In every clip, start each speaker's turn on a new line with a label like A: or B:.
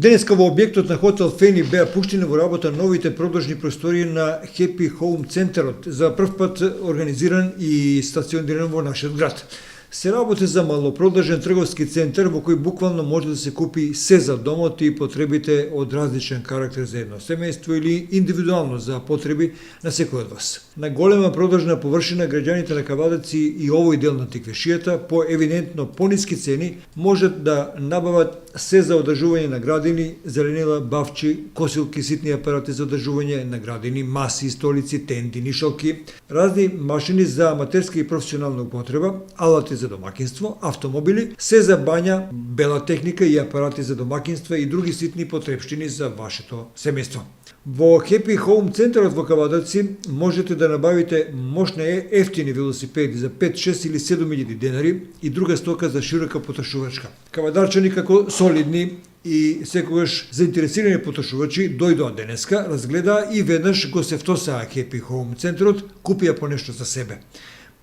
A: Денеска во објектот на хотел Фени беа пуштени во работа новите продолжни простории на Happy Home центарот, за прв пат организиран и стациониран во нашиот град. Се работи за малопродажен трговски центар во кој буквално може да се купи се за домот и потребите од различен карактер за едно семејство или индивидуално за потреби на секој од вас. На голема продажна површина граѓаните на Кавадаци и овој дел на Тиквешијата по евидентно пониски цени можат да набават се за одржување на градини, зеленила, бавчи, косилки, ситни апарати за одржување на градини, маси, столици, тенди, нишалки, разни машини за аматерска и професионална употреба, алати за домакинство, автомобили, се за бања, бела техника и апарати за домакинства и други ситни потребштини за вашето семејство. Во Happy Home центарот во Кавадаци можете да набавите мощни ефтини велосипеди за 5, 6 или 7.000 денари и друга стока за широка потрошувачка. Кавадарчани како солидни и секогаш заинтересирани потрошувачи дојдоа денеска, разгледаа и веднаш го се втосаа Happy Home центарот, купија по нешто за себе.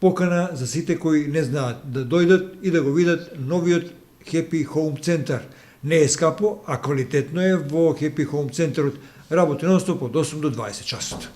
A: Покана за сите кои не знаат да дојдат и да го видат новиот Happy Home центар. Не е скапо, а квалитетно е во Happy Home центарот. Работи нонстоп од 8 до 20 часот.